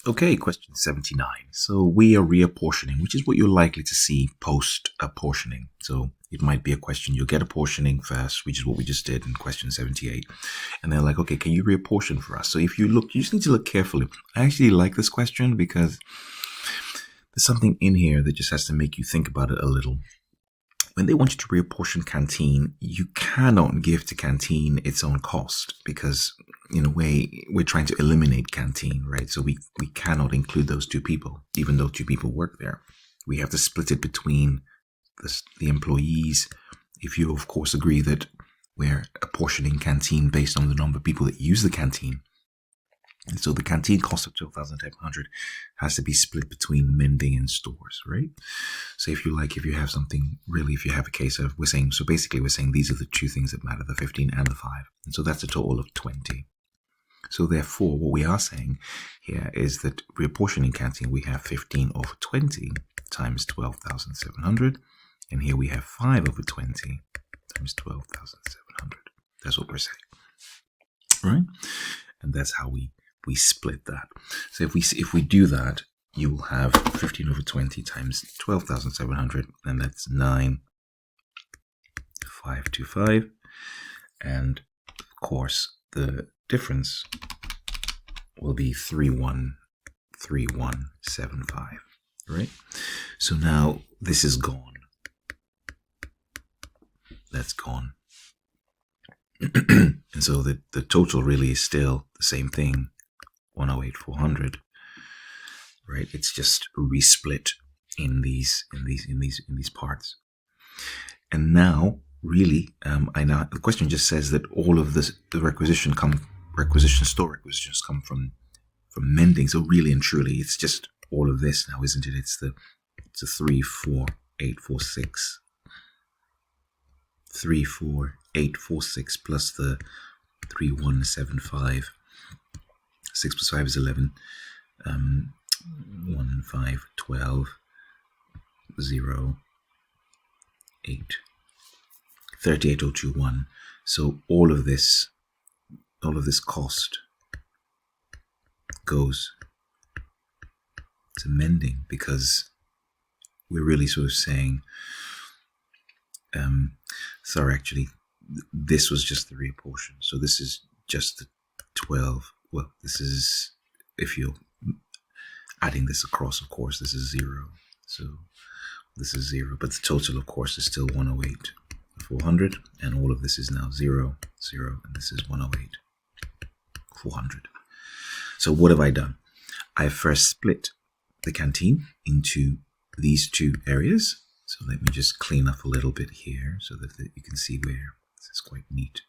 Okay, question 79. So we are reapportioning, which is what you're likely to see post apportioning. So it might be a question, you'll get apportioning first, which is what we just did in question 78. And they're like, okay, can you reapportion for us? So if you look, you just need to look carefully. I actually like this question because there's something in here that just has to make you think about it a little. When they want you to reapportion canteen, you cannot give to canteen its own cost because, in a way, we're trying to eliminate canteen, right? So we cannot include those two people, even though two people work there. We have to split it between the employees. If you, of course, agree that we're apportioning canteen based on the number of people that use the canteen. And so the canteen cost of 12,700 has to be split between mending and stores, right? So if you have something, really, if you have a case of, we're saying these are the two things that matter, the 15 and the 5. And so that's a total of 20. So therefore, what we are saying here is that reapportioning canteen, we have 15 over 20 times 12,700. And here we have 5 over 20 times 12,700. That's what we're saying, right? And that's how we split that. So if we do that, you will have 15 over 20 times 12,700, and that's 9,525. And of course, the difference will be 313175, right? So now this is gone. That's gone. And so the total really is still the same thing, 108,400, right? It's just resplit in these parts. And now, really, the question just says that all of this, the store requisitions come from mending. So really and truly, it's just all of this now, isn't it? It's a 34846. 34846 plus the 3175. 6 plus 5 is 11. 1 and 5, 12. 0, 8. 38021. So all of this cost goes to mending, because we're really sort of saying, sorry, actually, this was just the reapportion. So this is just the 12. Well, this is, if you're adding this across, of course, this is 0. So this is 0, but the total, of course, is still 108,400, and all of this is now 0, 0, and this is 108,400. So what have I done? I first split the canteen into these two areas. So let me just clean up a little bit here so that you can see where this is quite neat.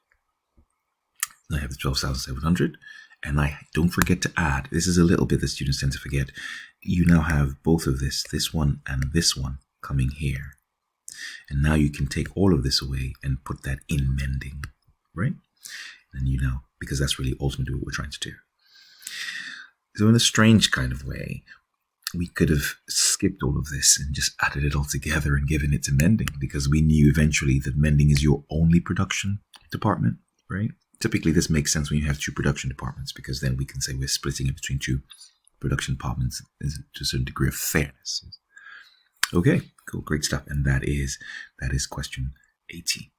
I have the 12,700, and I don't forget to add, this is a little bit that students tend to forget, you now have both of this one and this one coming here. And now you can take all of this away and put that in mending, right? And because that's really ultimately what we're trying to do. So in a strange kind of way, we could have skipped all of this and just added it all together and given it to mending, because we knew eventually that mending is your only production department, right? Typically, this makes sense when you have two production departments, because then we can say we're splitting it between two production departments to a certain degree of fairness. Okay, cool, great stuff. And that is question 80.